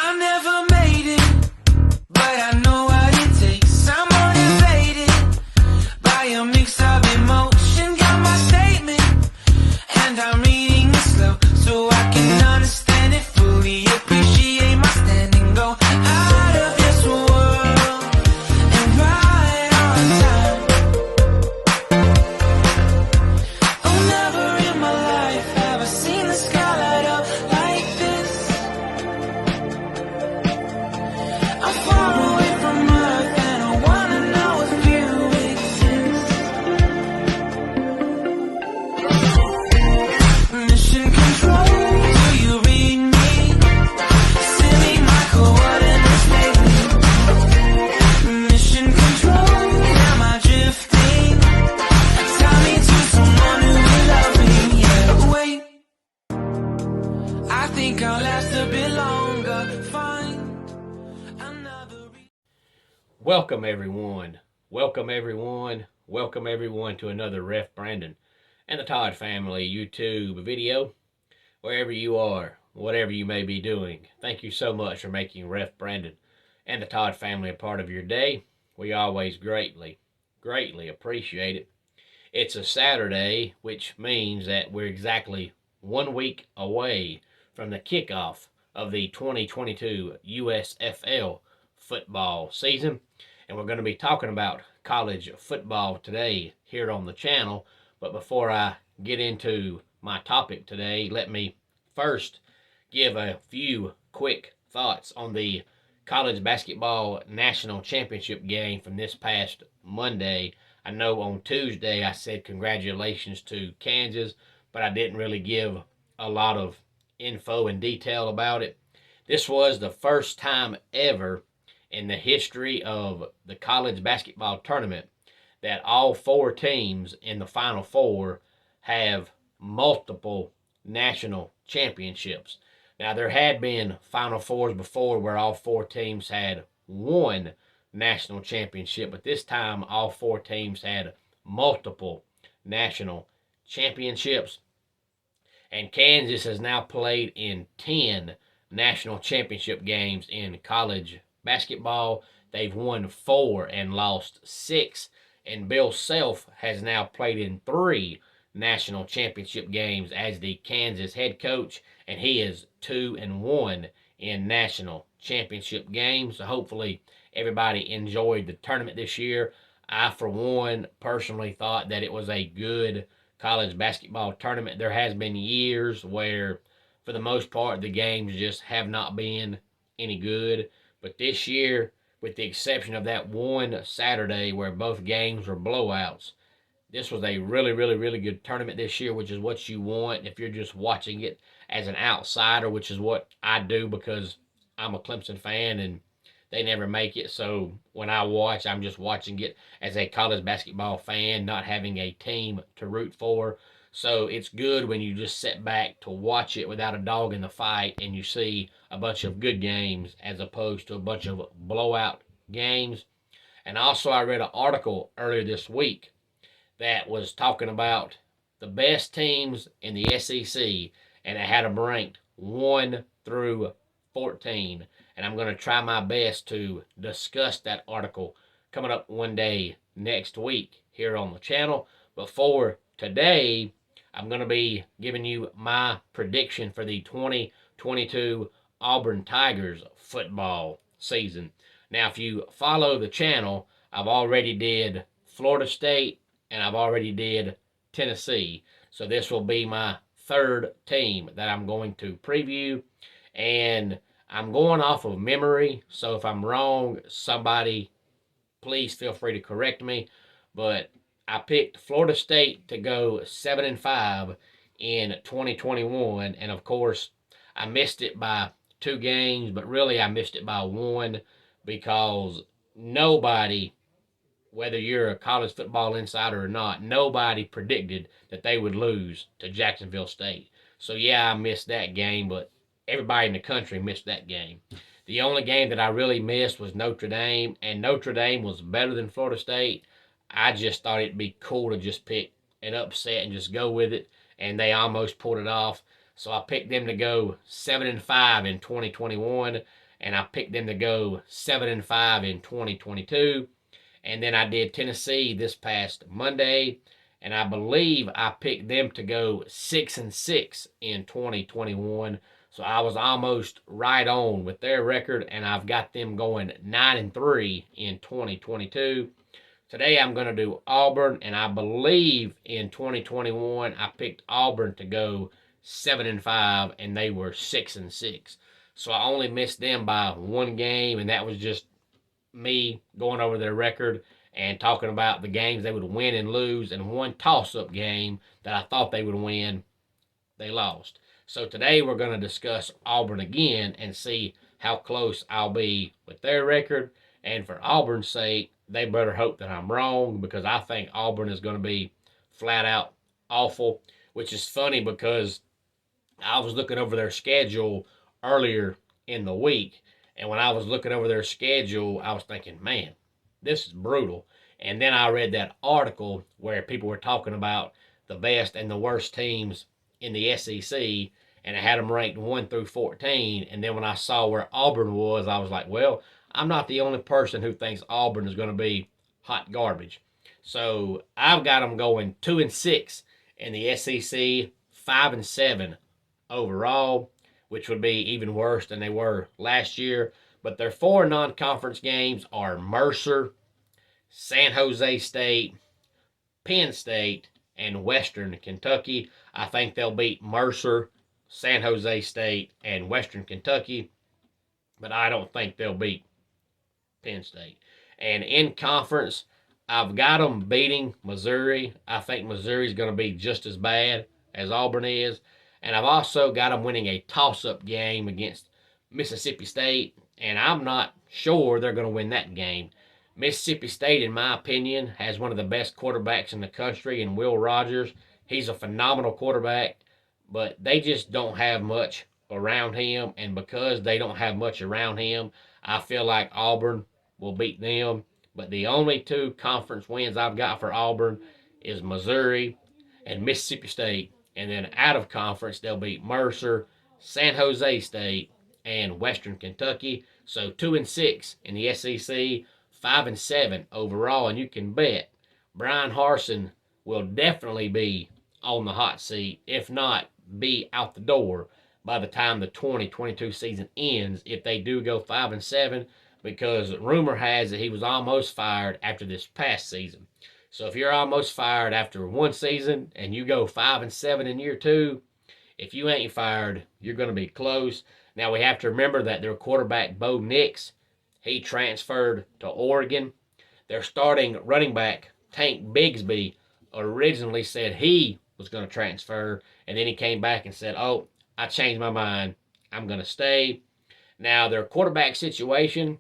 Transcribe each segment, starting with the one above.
I never made it, but I know what it takes. I'm motivated by a mix of emotion. Got my statement, and I'm reading it slow so I can understand it fully. Appreciate my standing, go out of this world and right on time. Oh, never in my life have I seen the sky light up like this. I'm far away from Earth and I wanna know if you exist. Mission control, do you read me? Send me my coordinates lately. Mission control, am I drifting? Tie me to someone who will love me. Yeah, wait, I think I'll last a bit longer. Find another Welcome everyone to another Ref Brandon and the Todd family YouTube video. Wherever you are, whatever you may be doing, thank you so much for making Ref Brandon and the Todd family a part of your day. We always greatly appreciate it. It's a Saturday, which means that we're exactly 1 week away from the kickoff of the 2022 USFL football season. And we're going to be talking about college football today here on the channel. But before I get into my topic today, let me first give a few quick thoughts on the college basketball national championship game from this past Monday. I know on Tuesday I said congratulations to Kansas, but I didn't really give a lot of info and detail about it. This was the first time ever in the history of the college basketball tournament that all four teams in the Final Four have multiple national championships. Now, there had been Final Fours before where all four teams had one national championship, but this time all four teams had multiple national championships. And Kansas has now played in 10 national championship games in college basketball. They've won 4 and lost 6. And Bill Self has now played in 3 national championship games as the Kansas head coach, and he is 2-1 in national championship games. So hopefully everybody enjoyed the tournament this year. I, for one, personally thought that it was a good college basketball tournament. There has been years where, for the most part, the games just have not been any good. But this year, with the exception of that one Saturday where both games were blowouts, this was a really good tournament this year, which is what you want if you're just watching it as an outsider, which is what I do because I'm a Clemson fan and they never make it. So when I watch, I'm just watching it as a college basketball fan, not having a team to root for. So it's good when you just sit back to watch it without a dog in the fight and you see a bunch of good games as opposed to a bunch of blowout games. And also I read an article earlier this week that was talking about the best teams in the SEC, and it had them ranked 1 through 14. And I'm going to try my best to discuss that article coming up one day next week here on the channel. But for today, I'm going to be giving you my prediction for the 2022 Auburn Tigers football season. Now, if you follow the channel, I've already did Florida State and I've already did Tennessee. So this will be my third team that I'm going to preview. And I'm going off of memory, so if I'm wrong, somebody please feel free to correct me. But I picked Florida State to go 7-5 in 2021, and of course, I missed it by 2 games, but really I missed it by 1 because nobody, whether you're a college football insider or not, nobody predicted that they would lose to Jacksonville State. So yeah, I missed that game, but everybody in the country missed that game. The only game that I really missed was Notre Dame, and Notre Dame was better than Florida State. I just thought it'd be cool to just pick an upset and just go with it, and they almost pulled it off. So I picked them to go 7-5 in 2021, and I picked them to go 7-5 in 2022. And then I did Tennessee this past Monday, and I believe I picked them to go 6-6 in 2021. So I was almost right on with their record, and I've got them going 9-3 in 2022. Today I'm going to do Auburn, and I believe in 2021 I picked Auburn to go 7-5, and they were 6-6. So I only missed them by one game, and that was just me going over their record and talking about the games they would win and lose, and one toss-up game that I thought they would win, they lost. So today we're going to discuss Auburn again and see how close I'll be with their record. And for Auburn's sake, they better hope that I'm wrong, because I think Auburn is going to be flat out awful, which is funny because I was looking over their schedule earlier in the week, and when I was looking over their schedule, I was thinking, man, this is brutal. And then I read that article where people were talking about the best and the worst teams in the SEC, and it had them ranked 1 through 14. And then when I saw where Auburn was, I was like, well, I'm not the only person who thinks Auburn is going to be hot garbage. So I've got them going 2-6 in the SEC, 5-7 overall, which would be even worse than they were last year. But their 4 non-conference games are Mercer, San Jose State, Penn State, and Western Kentucky. I think they'll beat Mercer, San Jose State, and Western Kentucky, but I don't think they'll beat Penn State. And in conference, I've got them beating Missouri. I think Missouri's going to be just as bad as Auburn is. And I've also got them winning a toss-up game against Mississippi State, and I'm not sure they're going to win that game. Mississippi State, in my opinion, has one of the best quarterbacks in the country in Will Rogers. He's a phenomenal quarterback, but they just don't have much around him, and because they don't have much around him, I feel like Auburn will beat them. But the only 2 conference wins I've got for Auburn is Missouri and Mississippi State. And then out of conference, they'll beat Mercer, San Jose State, and Western Kentucky. So 2-6 in the SEC, 5-7 overall. And you can bet Brian Harsin will definitely be on the hot seat, if not be out the door by the time the 2022 season ends, if they do go 5-7, because rumor has it he was almost fired after this past season. So if you're almost fired after one season and you go 5-7 in year 2, if you ain't fired, you're going to be close. Now we have to remember that their quarterback Bo Nix, he transferred to Oregon. Their starting running back Tank Bigsby originally said he was going to transfer, and then he came back and said, oh, I changed my mind, I'm going to stay. Now their quarterback situation,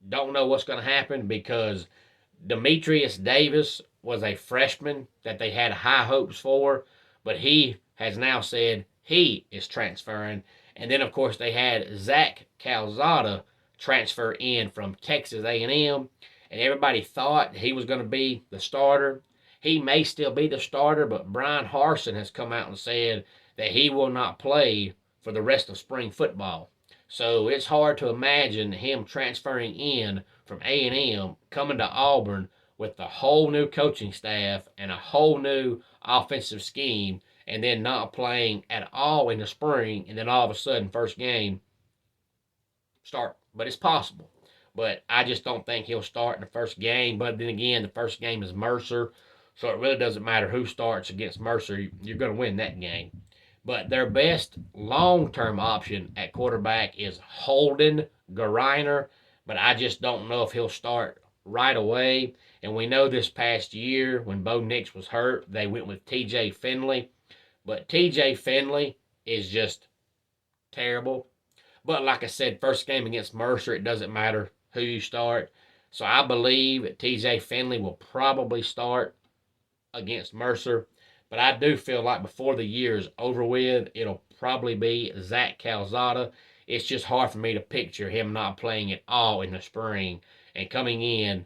don't know what's going to happen, because Demetrius Davis was a freshman that they had high hopes for, but he has now said he is transferring. And then, of course, they had Zach Calzada transfer in from Texas A&M, and everybody thought he was going to be the starter. He may still be the starter, but Brian Harsin has come out and said that he will not play for the rest of spring football. So it's hard to imagine him transferring in from A&M, coming to Auburn with a whole new coaching staff and a whole new offensive scheme, and then not playing at all in the spring, and then all of a sudden, first game, start. But it's possible. But I just don't think he'll start in the first game. But then again, the first game is Mercer, so it really doesn't matter who starts against Mercer. You're going to win that game. But their best long-term option at quarterback is Holden Geriner, but I just don't know if he'll start right away. And we know this past year when Bo Nix was hurt, they went with TJ Finley. But TJ Finley is just terrible. But like I said, first game against Mercer, it doesn't matter who you start. So I believe that TJ Finley will probably start against Mercer. But I do feel like before the year is over with, it'll probably be Zach Calzada. It's just hard for me to picture him not playing at all in the spring. And coming in,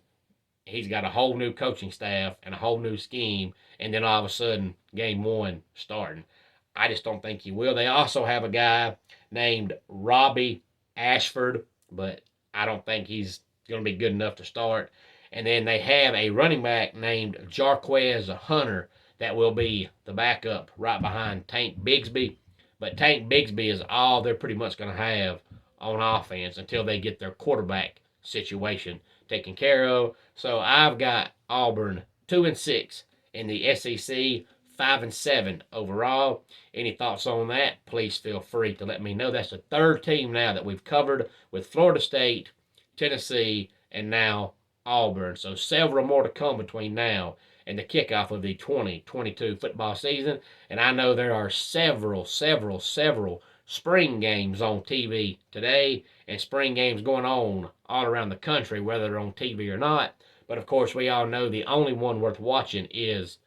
he's got a whole new coaching staff and a whole new scheme. And then all of a sudden, game 1 starting. I just don't think he will. They also have a guy named Robbie Ashford, but I don't think he's going to be good enough to start. And then they have a running back named Jarquez Hunter that will be the backup right behind Tank Bigsby. But Tank Bigsby is all they're pretty much going to have on offense until they get their quarterback situation taken care of. So I've got Auburn 2-6 in the SEC, 5-7 overall. Any thoughts on that? Please feel free to let me know. That's the third team now that we've covered with Florida State, Tennessee, and now Auburn. So several more to come between now and the kickoff of the 2022 football season. And I know there are several spring games on TV today and spring games going on all around the country, whether they're on TV or not. But of course, we all know the only one worth watching is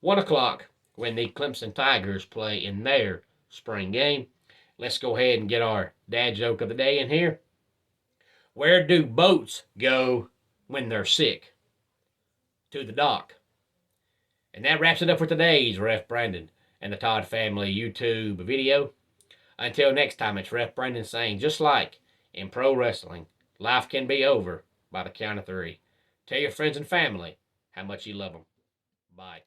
1 o'clock when the Clemson Tigers play in their spring game. Let's go ahead and get our dad joke of the day in here. Where do boats go when they're sick? To the dock. And that wraps it up for today's Ref Brandon and the Todd Family YouTube video. Until next time, it's Ref Brandon saying, just like in pro wrestling, life can be over by the count of 3. Tell your friends and family how much you love them. Bye.